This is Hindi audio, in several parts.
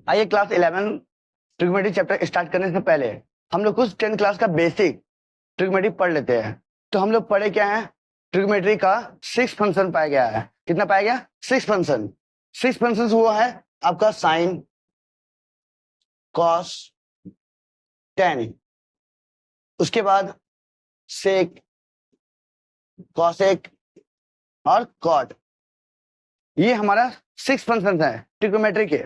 आइए क्लास 11 ट्रिग्नोमेट्री चैप्टर स्टार्ट करने से पहले हम लोग कुछ 10 क्लास का बेसिक ट्रिग्नोमेट्री पढ़ लेते हैं। तो हम लोग पढ़े क्या है, ट्रिग्नोमेट्री का 6 फंक्शन पाया गया है। कितना पाया गया? 6 फंक्शन। 6 फंक्शन वो है आपका साइन, कॉस, टेन, उसके बाद सेक, कॉसेक और कॉट। ये हमारा 6 फंक्शन है ट्रिग्नोमेट्री के।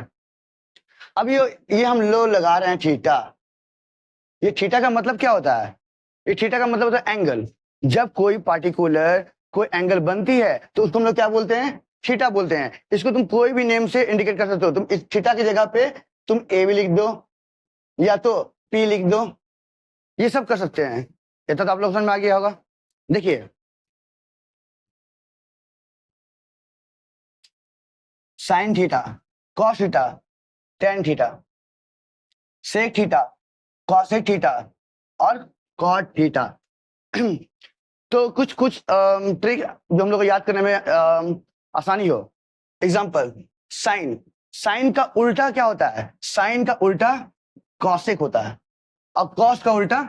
अब ये हम लोग लगा रहे हैं थीटा। ये थीटा का मतलब क्या होता है? ये थीटा का मतलब होता है एंगल। जब कोई पार्टिकुलर कोई एंगल बनती है तो उसको हम लोग क्या बोलते हैं? थीटा बोलते हैं। इसको तुम कोई भी नेम से इंडिकेट कर सकते हो। तुम इस थीटा की जगह पे तुम ए भी लिख दो या तो पी लिख दो, ये सब कर सकते हैं। इतना तो आप लोग समझ में आ गया होगा। देखिए sine theta, cos theta, tan theta, sec theta, cosec theta और कॉट थीटा। तो कुछ कुछ ट्रिक जो हम लोग को याद करने में आसानी हो। Example, sign. साइन का उल्टा क्या होता है? साइन का उल्टा कॉसेक होता है और कॉस का उल्टा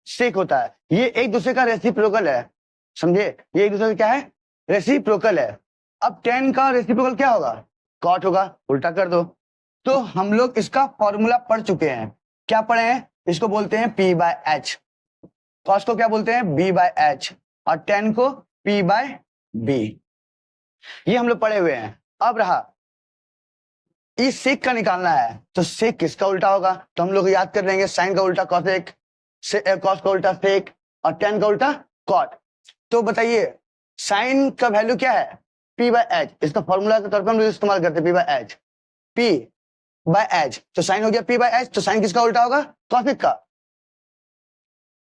सेक होता है। ये एक दूसरे का रेसिप्रोकल है, समझे? ये एक दूसरे का क्या है? रेसिप्रोकल है। अब टेन का रेसिप्रोकल क्या होगा? कॉट होगा, उल्टा कर दो। तो हम लोग इसका फॉर्मूला पढ़ चुके हैं। क्या पढ़े हैं? इसको बोलते हैं P बाय एच। कॉस को क्या बोलते हैं? B बाय एच और टेन को P बाय बी। ये हम लोग पढ़े हुए हैं। अब रहा इस सेक का निकालना है, तो सेक किसका उल्टा होगा? तो हम लोग याद कर लेंगे, साइन का उल्टा कॉसेक, कॉस का उल्टा सेक और टेन का उल्टा कॉट। तो बताइए साइन का वैल्यू क्या है? P by H. इसका फॉर्मूला के तौर पर हम लोग इस्तेमाल करते हैं P by H. P by H, तो साइन हो गया P बाय एच। तो साइन किसका उल्टा होगा? कॉसेक का।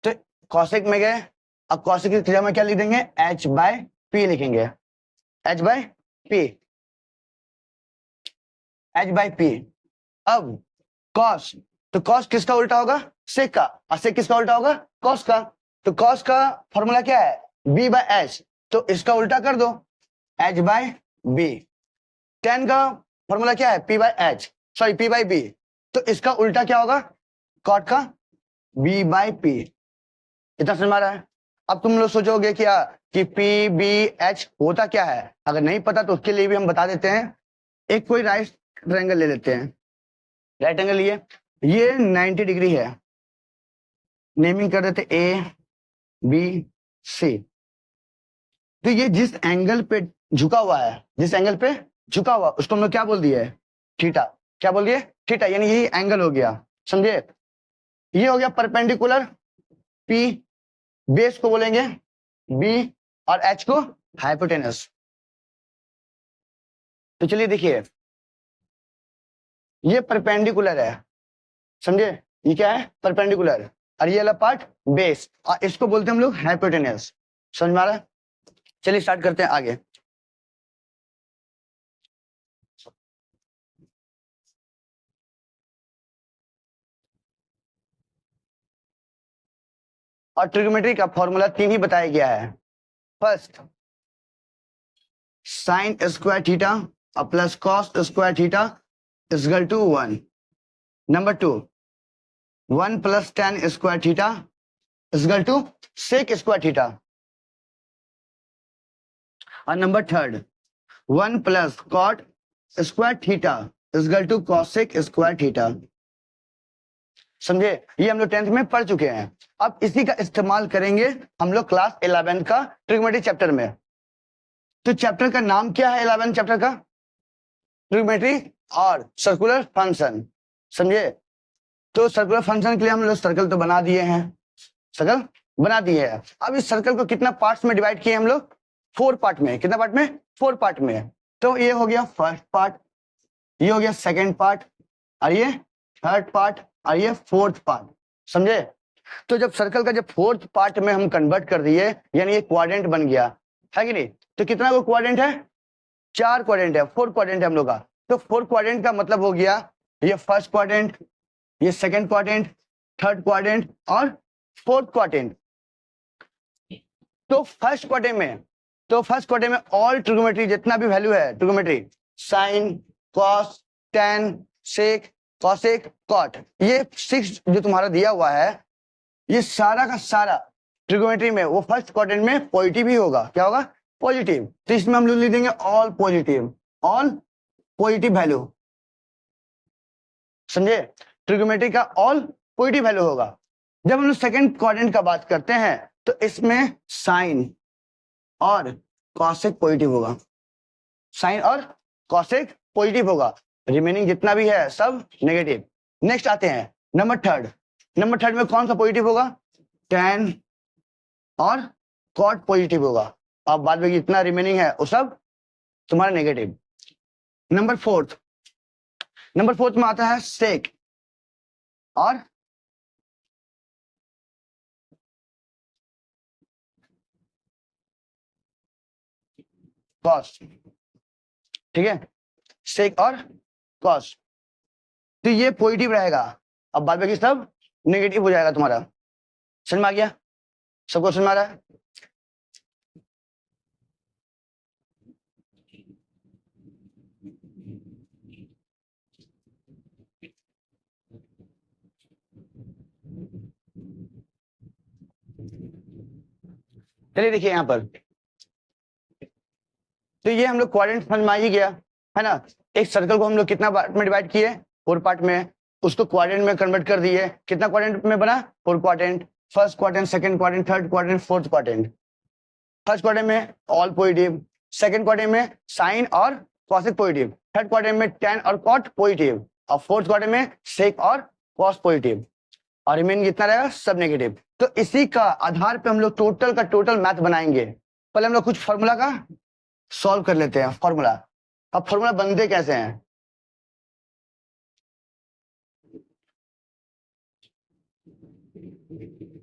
तो कॉसेक में गए, अब कॉसेक की जगह में क्या लिख देंगे? H बाय P लिखेंगे। H by P, H by P। अब कॉस, तो कॉस किसका उल्टा होगा? सेक का। और सेक किसका उल्टा होगा? कॉस का। तो कॉस का फॉर्मूला क्या है? B by H. तो इसका उल्टा कर दो, H बाय B। टेन का फॉर्मूला क्या है? P by H, sorry P by B। तो इसका उल्टा क्या होगा? कॉट का B बाय P। इतना समझ में आ रहा है? अब तुम लोग सोचोगे क्या कि PBH होता क्या है? अगर नहीं पता तो उसके लिए भी हम बता देते हैं। एक कोई राइट ट्रायंगल ले लेते हैं। राइट एंगल लिए, ये 90 डिग्री है। नेमिंग कर देते ABC। तो ये जिस एंगल पे झुका हुआ है, जिस एंगल पे झुका हुआ उसको हम लोग क्या बोल दिए? थीटा। क्या बोल दिए? थीटा। यानी यही एंगल हो गया, समझे? ये हो गया परपेंडिकुलर P, बेस को बोलेंगे B और H को हाइपोटेनस। तो चलिए देखिए, ये परपेंडिकुलर है, समझे? ये क्या है? परपेंडिकुलर। और ये वाला पार्ट बेस, और इसको बोलते हैं हम लोग हाइपोटेनस। समझ में आ रहा है? चलिए स्टार्ट करते हैं आगे। और ट्रिग्नोमेट्री का फॉर्मूला 3 ही बताया गया है। First, sine square theta plus cos square theta is equal to 1। Number 2, 1 plus tan square theta is equal to sec square theta. और number 3, 1 plus cot square theta is equal to cosec square theta. समझे? ये हम लोग 10th में पढ़ चुके हैं। अब इसी का इस्तेमाल करेंगे हम लोग क्लास 11 का ट्रिग्नोमेट्री चैप्टर में। तो चैप्टर का नाम क्या है 11 चैप्टर का? ट्रिग्नोमेट्री और सर्कुलर फंक्शन। समझे? तो सर्कुलर फंक्शन के लिए हम लोग सर्कल तो बना दिए हैं, सर्कल बना दिए हैं। अब इस सर्कल को कितना पार्ट्स में डिवाइड किए हम लोग? 4 पार्ट में। कितना पार्ट में? 4 पार्ट में। तो ये हो गया फर्स्ट पार्ट, ये हो गया सेकेंड पार्ट, और ये थर्ड पार्ट, और ये फोर्थ पार्ट। समझे? तो जब सर्कल का जब फोर्थ पार्ट में हम कन्वर्ट कर दिए, यानी ये क्वाड्रेंट बन गया, है कि नहीं? तो कितना वो क्वाड्रेंट है? 4 क्वाड्रेंट है, 4 क्वाड्रेंट है हम लोग का। तो 4 क्वाड्रेंट का मतलब हो गया ये फर्स्ट क्वाड्रेंट, ये सेकंड क्वाड्रेंट, थर्ड क्वाड्रेंट और फोर्थ क्वाड्रेंट। तो फर्स्ट क्वाड्रेंट में ऑल ट्रिग्नोमेट्री जितना भी वैल्यू है, ट्रिग्नोमेट्री, साइन, कॉस, टेन, सेक, कॉसेक, कॉट, ये 6 जो तुम्हारा दिया हुआ है, ये सारा का सारा ट्रिगोनोमेट्री में वो फर्स्ट क्वाड्रेंट में पॉजिटिव ही होगा। क्या होगा? पॉजिटिव। तो इसमें हम लोग लिख देंगे all positive, all positive value. समझे? ट्रिगोनोमेट्री का ऑल पॉजिटिव वैल्यू होगा। जब हम लोग सेकंड क्वाड्रेंट का बात करते हैं तो इसमें साइन और कॉसेक पॉजिटिव होगा, साइन और कॉसेक पॉजिटिव होगा, रिमेनिंग जितना भी है सब नेगेटिव। नेक्स्ट आते हैं नंबर थर्ड। नंबर थर्ड में कौन सा पॉजिटिव होगा? tan और कॉट पॉजिटिव होगा, अब बाद में जितना रिमेनिंग है वो सब तुम्हारा नेगेटिव। नंबर फोर्थ में आता है सेक और कॉस। ठीक है, सेक और कॉस, तो ये पॉजिटिव रहेगा, अब बाद में सब नेगेटिव हो जाएगा तुम्हारा। समझ में आ गया? सबको समझ में आ रहा है? चलिए देखिए यहाँ पर, तो ये हम लोग क्वाड्रेंट समझ में आ ही गया है ना। एक सर्कल को हम लोग कितना पार्ट में डिवाइड किए? 4 पार्ट में, उसको क्वाड्रेंट में कन्वर्ट कर दिए। कितना क्वाड्रेंट में बना? 4 quadrant. First quadrant, second quadrant, third quadrant, fourth quadrant. First quadrant में ऑल पॉजिटिव, सेकंड क्वाड्रेंट में साइन और कॉसेक पॉजिटिव, थर्ड क्वाड्रेंट में tan और कॉट पॉजिटिव, और फोर्थ क्वाड्रेंट में सेक और कॉस पॉजिटिव, और रिमेन कितना रहेगा? सब नेगेटिव। तो इसी का आधार पे हम लोग टोटल का टोटल मैथ बनाएंगे। पहले हम लोग कुछ फॉर्मूला का सॉल्व कर लेते हैं। फॉर्मूला, अब फॉर्मूला बनते कैसे हैं?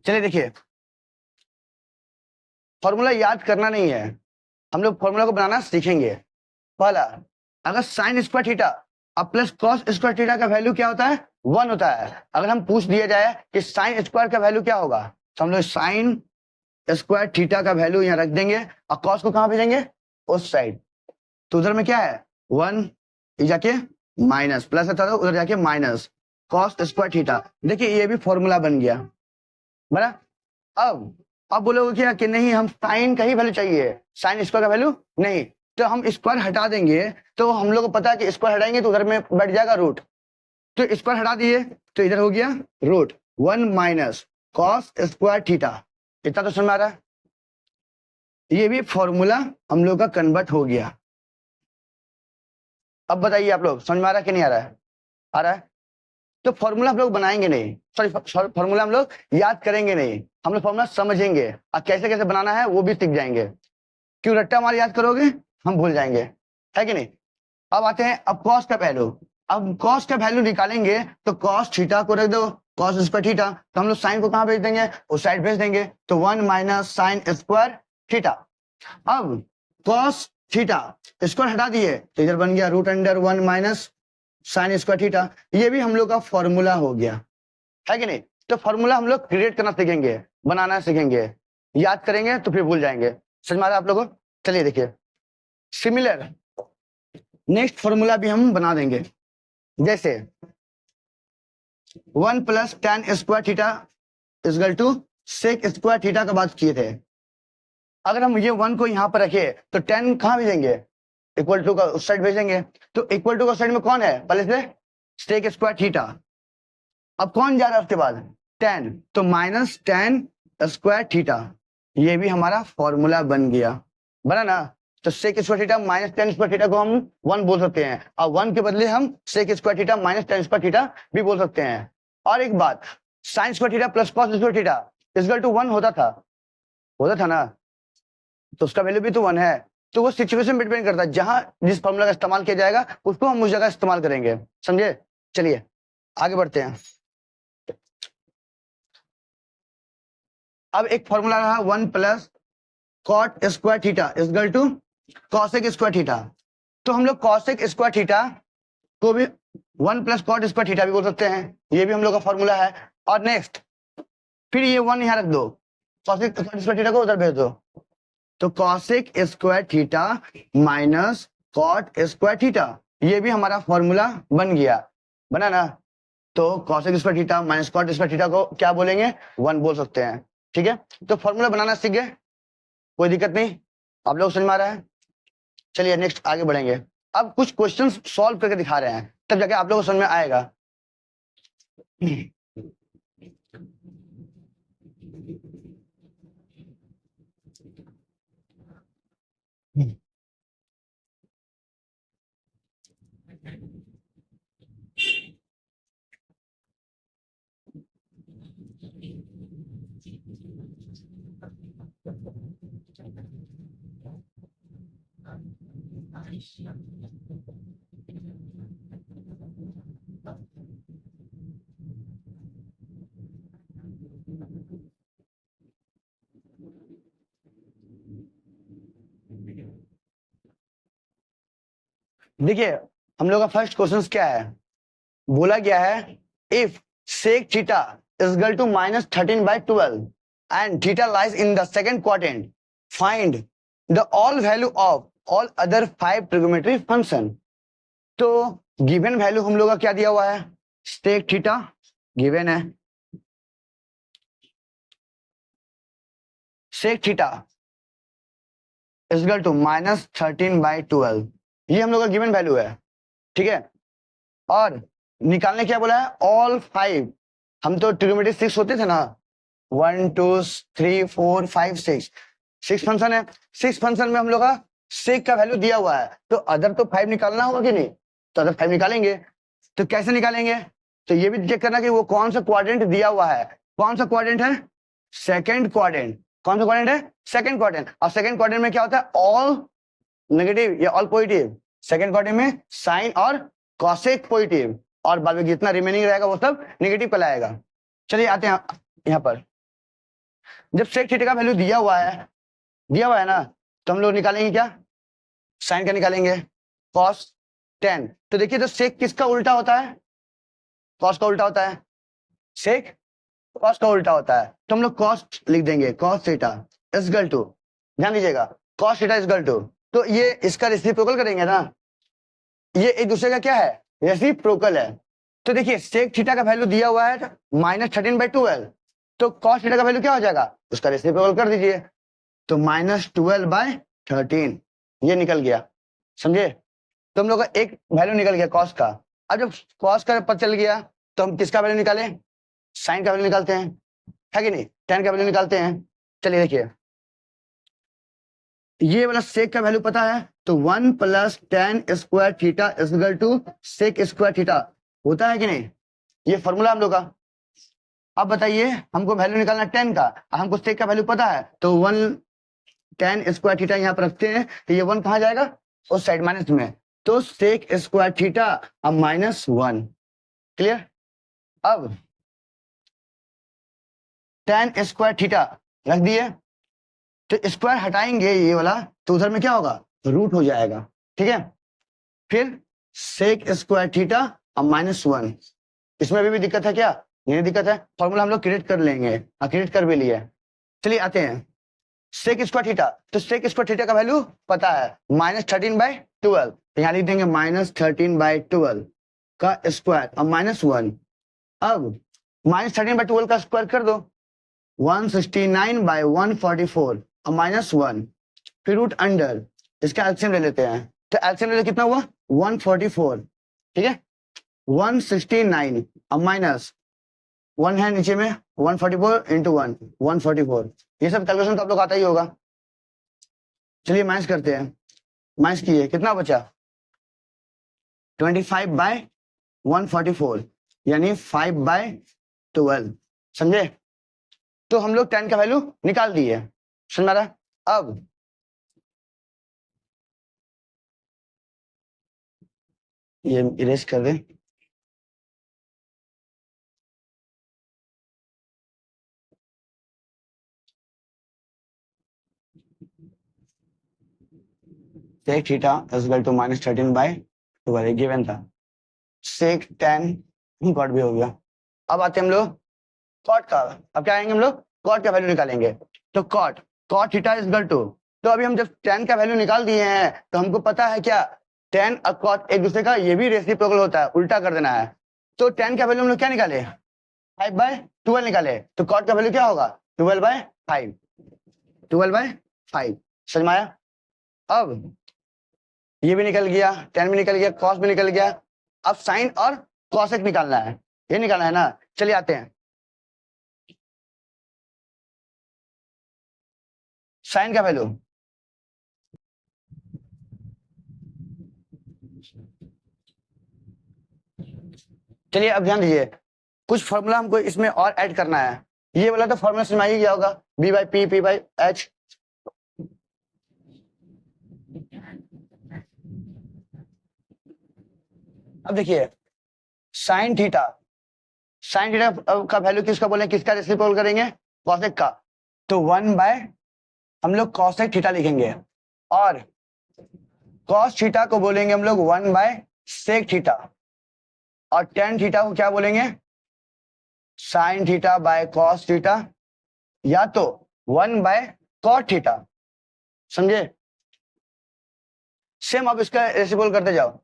चलिए देखिए, फॉर्मूला याद करना नहीं है, हम लोग फॉर्मूला को बनाना सीखेंगे। पहला, अगर साइन स्क्वायर थीटा अब प्लस कॉस स्क्वायर थीटा का वैल्यू क्या होता है? 1 होता है। अगर हम पूछ दिया जाए कि साइन स्क्वायर का वैल्यू क्या होगा, तो हम लोग साइन स्क्वायर थीटा का वैल्यू यहाँ रख देंगे और कॉस को कहां भेजेंगे? उस साइड। तो उधर में क्या है? 1 जाके माइनस, प्लस था तो उधर जाके माइनस कॉस स्क्वायर थीटा। देखिए ये भी फॉर्मूला बन गया, बना। अब बोलोगे क्या कि नहीं हम साइन का ही वैल्यू चाहिए, साइन स्क्वायर का वैल्यू नहीं, तो हम स्क्वायर हटा देंगे। तो हम लोग को पता है कि स्क्वायर हटाएंगे तो उधर में बैठ जाएगा रूट, तो स्क्वायर हटा दिए तो इधर हो गया root 1 minus cos square theta. इतना तो समझ में आ रहा है? ये भी फॉर्मूला हम लोग का कन्वर्ट हो गया। अब बताइए आप लोग समझ में आ रहा है कि नहीं आ रहा है? आ रहा है। तो फॉर्मूला हम लोग बनाएंगे नहीं, सॉरी फॉर्मूला हम लोग याद करेंगे नहीं, हम लोग फॉर्मूला समझेंगे और कैसे कैसे बनाना है वो भी सीख जाएंगे। क्यों रट्टा मार याद करोगे हम भूल जाएंगे, है कि नहीं? अब आते हैं अब कॉस का वैल्यू। अब कॉस का वैल्यू निकालेंगे तो कॉस थीटा को रख दो, कॉस स्क्वायर थीटा, तो हम लोग साइन को कहां भेज देंगे? उस साइड भेज देंगे, तो 1 माइनस साइन स्क्वायर थीटा। अब कॉस थीटा स्क्वायर हटा दिए तो इधर बन गया root under 1 minus sine square theta. ये भी हम लोग का फॉर्मूला हो गया, है कि नहीं? तो फॉर्मूला हम लोग क्रिएट करना सीखेंगे, बनाना सीखेंगे, याद करेंगे तो फिर भूल जाएंगे। समझ में आ रहा है आप लोगों को? चलिए देखिए, सिमिलर नेक्स्ट फॉर्मूला भी हम बना देंगे। जैसे 1 plus tan square theta equal to sec square theta का बात किए थे। अगर हम ये 1 को यहां पर रखे तो tan कहां भेजेंगे? इक्वल टू का उस साइड भेजेंगे। तो इक्वल टू का साइड में कौन है? पहले से सेक स्क्वायर थीटा। अब कौन जा रहा है उसके बाद? tan, तो माइनस tan स्क्वायर थीटा। ये भी हमारा फॉर्मूला बन गया, बना ना? तो sec square theta minus tan square theta को हम 1 बोल सकते हैं, और 1 के बदले हम sec square theta minus tan square theta भी बोल सकते हैं। और एक बात, sine square theta plus cos square theta equal to 1 होता था ना, तो उसका वैल्यू भी तो 1 है। तो वो सिचुएशन डिपेंड करता है, जहां जिस फॉर्मूला का इस्तेमाल किया जाएगा उसको हम उस जगह इस्तेमाल करेंगे। समझे? चलिए आगे बढ़ते हैं। अब एक फॉर्मूला रहा 1 plus cot square theta equal to cosec square theta. तो हम लोग कॉसेक स्क्वायर थीटा को भी 1 प्लस कॉट स्क्वायर थीटा भी बोल सकते हैं, ये भी हम लोग का फॉर्मूला है। और नेक्स्ट फिर ये 1 यहां रख दो, कॉसेक स्क्वायर थीटा को उधर भेज दो, तो cosec square theta minus cot square theta, ये भी हमारा फॉर्मूला बन गया। बना ना? तो cosec square theta minus cot square theta को क्या बोलेंगे? 1 बोल सकते हैं। ठीक है, तो फॉर्मूला बनाना सीख गए, कोई दिक्कत नहीं, आप लोग समझ में आ रहा है? चलिए नेक्स्ट आगे बढ़ेंगे। अब कुछ क्वेश्चंस सॉल्व करके दिखा रहे हैं, तब जाके आप लोगों को समझ में आएगा। देखिए हम लोग का फर्स्ट क्वेश्चन क्या है, बोला गया है if sec theta is equal to -13/12 and theta lies in the second quadrant, find the all value of all other 5 trigonometry function. तो गिवन वैल्यू हम लोग का क्या दिया हुआ है? सेक थीटा गिवन है, sec theta is equal to -13/12, ये हम लोग का गिवन वैल्यू है। ठीक है, और निकालने क्या बोला है? ऑल 5, हम तो ट्रिगोनोमेट्री 6 होते थे ना, 1 2 3 4 5 6, 6 फंक्शन है। 6 फंक्शन में हम लोग का सेक का वैल्यू दिया हुआ है, तो अदर तो 5 निकालना होगा कि नहीं? तो अदर 5 निकालेंगे। तो कैसे निकालेंगे? तो ये भी चेक करना कि वो कौन सा क्वाड्रेंट दिया हुआ है। कौन सा क्वाड्रेंट है? Second quadrant. कौन सा क्वाड्रेंट है? Second quadrant. और सेकेंड क्वाड्रेंट में क्या होता है? ऑल नेगेटिव या ऑल पॉजिटिव। सेकेंड क्वाड्रेंट में साइन और कॉसेक पॉजिटिव, और बाद में जितना रिमेनिंग रहेगा वो सब नेगेटिव कहलाएगा। चलिए आते हैं यहाँ पर। जब सेक थीटा का वैल्यू दिया हुआ है ना, तो हम लोग निकालेंगे क्या? साइन का निकालेंगे, कॉस 10। तो देखिए, तो सेक किसका उल्टा होता है? कॉस का उल्टा होता है। सेक कॉस का उल्टा होता है, तो हम लोग कॉस लिख देंगे, cos theta is equal to, ध्यान दीजिएगा, cos theta is equal to, तो ये इसका रेसिप्रोकल करेंगे ना, ये एक दूसरे का क्या है? रेसिप्रोकल है। तो देखिए सेक थीटा का वैल्यू दिया हुआ है -13/12, तो कॉस थीटा का वैल्यू क्या हो जाएगा? उसका रेसिप्रोकल कर दीजिए, तो -12/13 ये निकल गया, समझे? तो हम लोग का एक वैल्यू निकल गया कॉस का। अब जब कॉस का पता चल गया, तो हम किसका वैल्यू निकालें? साइन का वैल्यू निकालते हैं, है कि नहीं? tan का वैल्यू निकालते हैं। चलिए देखिए, ये वाला सेक का वैल्यू पता है, तो 1 + tan square theta is equal to sec square theta होता है कि नहीं? ये फॉर्मूला हम लोग का। अब बताइए, हमको वैल्यू निकालना है tan का, हमको सेक का वैल्यू पता है, तो 1 tan स्क्वायर थीटा यहाँ पर रखते हैं, तो ये 1 कहाँ जाएगा? उस साइड माइनस में, तो सेक स्क्वायर थीटा अब -1। क्लियर? अब tan स्क्वायर थीटा रख दिए, तो स्क्वायर हटाएंगे ये वाला, तो उधर में क्या होगा? रूट हो जाएगा। ठीक है, फिर सेक स्क्वायर थीटा अब -1। इसमें भी दिक्कत है क्या? नहीं दिक्कत है, फॉर्मूला हम लोग क्रिएट कर लेंगे, क्रिएट कर भी लिए। चलिए आते हैं सेक स्क्वायर थीटा, तो सेक स्क्वायर थीटा का वैल्यू पता है -13/12, तो यहाँ लिख देंगे -13/12 का स्क्वायर अब -1। अब -13/12 का स्क्वायर कर दो, 169/144 और -1, फिर रूट अंडर, इसका एलसीएम ले लेते हैं, तो एलसीएम ले कितना हुआ? 144। ठीक है, 169 अब -1 है नीचे में, 144 × 1 144, ये सब कैलकुलेशन तो आप लोग आता ही होगा। चलिए माइनस करते हैं, माइनस किए, कितना बचा? 25/144 यानी 5/12, समझे? तो हम लोग tan का वैल्यू निकाल दिए, समझ रहा? अब ये इरेज कर दें, sec theta is equal to -13/12 given था, सेक tan कॉट भी हो गया। अब आते हम लोग कॉट का, अब क्या आएंगे हम लोग? कॉट का वैल्यू निकालेंगे, तो cot theta is equal to, तो अभी हम जब tan का वैल्यू निकाल दिए हैं, तो हमको पता है क्या? tan और कॉट एक दूसरे का ये भी रेसिप्रोकल होता है, उल्टा कर देना है, तो tan का वैल्यू हम लोग क्या निकाले, 5/12 निकाले, तो cot का वैल्यू क्या होगा, 12/5, 12/5। समझ में आया? अब ये भी निकल गया, tan भी निकल गया, cos भी निकल गया। अब sin और cosec निकालना है, ये निकालना है ना। चलिए आते हैं, sin का वैल्यू, चलिए अब ध्यान दीजिए, कुछ फॉर्मूला हमको इसमें और ऐड करना है। ये वाला तो फॉर्मूला समझ में ही गया होगा, b/p p/h। अब देखिए sin थीटा, sin थीटा का वैल्यू किसका बोले, किसका रेसिप्रोकल करेंगे, cosec का। तो 1/ हम लोग cosec थीटा लिखेंगे, और cos थीटा को बोलेंगे हम लोग 1/sec थीटा, और tan थीटा को क्या बोलेंगे, sin theta by cos theta, या तो 1/cot थीटा। समझे? सेम अब इसका रेसिप्रोकल करते जाओ।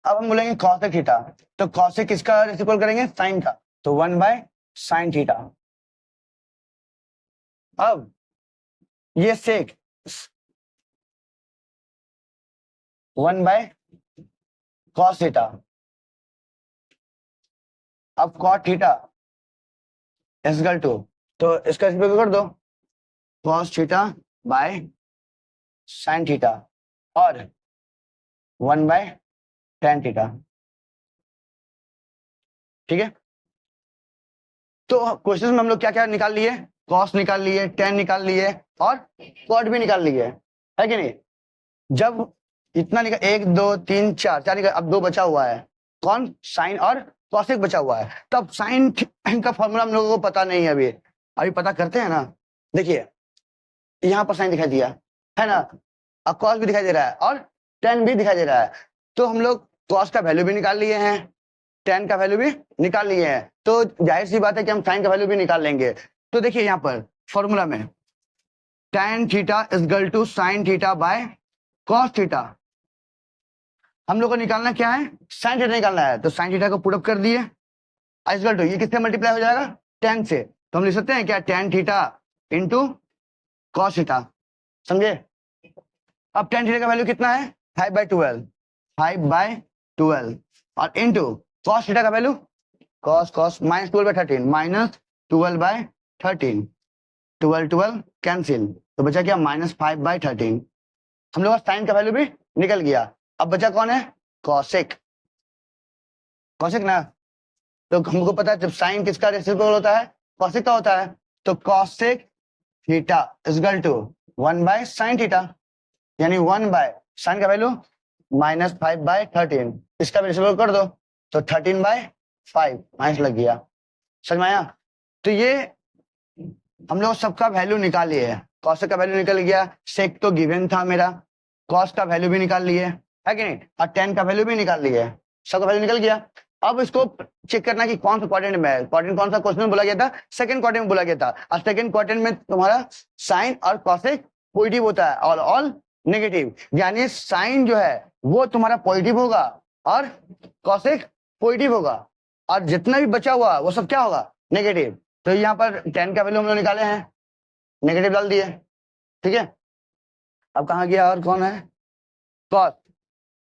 अब हम बोलेंगे cosec थीटा, तो cosec किसका रेसिप्रोकल करेंगे, sin का, तो 1/sin थीटा। अब ये sec 1/cos थीटा। अब cot थीटा इक्वल टू, तो इसका रेसिप्रोकल कर दो, cos theta by sin theta, और 1/tan थीटा। ठीक है, तो क्वेश्चन में हम लोग क्या क्या निकाल लिए, cos निकाल लिए, tan निकाल लिए, और cot भी निकाल लिए, है कि नहीं। जब इतना निकाल, 1 2 3 4 4 निकाल, अब 2 बचा हुआ है, कौन, साइन और cosec बचा हुआ है। तब साइन का फॉर्मूला हम लोगों को पता नहीं है, अभी पता करते हैं ना। देखिए यहाँ पर साइन दिखाई दिया है ना, अब cos भी दिखाई दे रहा है, और tan भी दिखाई दे रहा है। तो हम लोग cos का वैल्यू भी निकाल लिए हैं, tan का वैल्यू भी निकाल लिए हैं, तो जाहिर सी बात है कि हम sin का वैल्यू भी निकाल लेंगे। तो देखिए यहाँ पर फॉर्मूला में tan theta equal to sin theta by cos theta, हम लोग को निकालना क्या है, sin थीटा निकालना है। तो sin थीटा को पुट अप कर दिए, इक्वल टू ये किससे मल्टीप्लाई हो जाएगा, tan से, तो हम लिख सकते हैं क्या, tan theta into cos theta. समझे? अब tan थीटा का वैल्यू कितना है, 5/12, 5/12, और इंटू cos थीटा का वैल्यू, cos -12/13, -12/13, 12 कैंसिल, तो बचा क्या, -5/13। हम लोग का sin का वैल्यू भी निकल गया। अब बचा कौन है, cosec, cosec ना। तो हमको पता है जब sin किसका रेसिप्रोकल होता है, cosec का होता है, तो cosec theta equal to 1/sin theta, यानी 1/sin का वैल्यू -5/13, इसका भी रेसिप्रोकल कर दो, तो 13/5 माइनस लग गया। समझ में आया? तो ये हम लोग सबका वैल्यू निकाल लिए है, cosec का वैल्यू निकल गया, sec तो गिवन था मेरा, cos का वैल्यू भी निकाल लिए है कि नहीं, और tan का वैल्यू भी निकाल लिए, सबका वैल्यू निकल गया। अब इसको चेक करना कि कौन सा क्वाड्रेंट में है, क्वाड्रेंट कौन सा क्वेश्चन में बोला गया था, सेकंड क्वाड्रेंट में बोला गया था, और सेकंड क्वाड्रेंट में तुम्हारा साइन और cosec पॉजिटिव होता है और ऑल नेगेटिव, यानी साइन जो है वो तुम्हारा पॉजिटिव होगा और cosec पॉजिटिव होगा, और जितना भी बचा हुआ वो सब क्या होगा, नेगेटिव। तो यहाँ पर tan का वैल्यू हम लोग निकाले हैं, नेगेटिव डाल दिए। ठीक है, अब कहाँ गया, और कौन है, cos,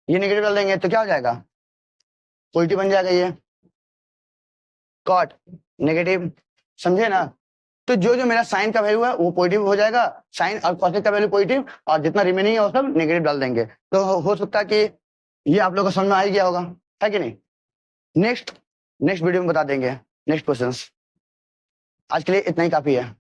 ये नेगेटिव डाल देंगे तो क्या हो जाएगा, पॉजिटिव बन जाएगा ये, cot नेगेटिव। समझे ना? तो जो जो मेरा साइन का वैल्यू है वो पॉजिटिव हो जाएगा, साइन और cosec का वैल्यू पॉजिटिव, और जितना रिमेनिंग है वो सब नेगेटिव डाल देंगे। तो हो सकता है कि ये आप लोगों को समझ में आ ही गया होगा, है कि नहीं। नेक्स्ट वीडियो में बता देंगे नेक्स्ट क्वेश्चंस। आज के लिए इतना ही काफी है।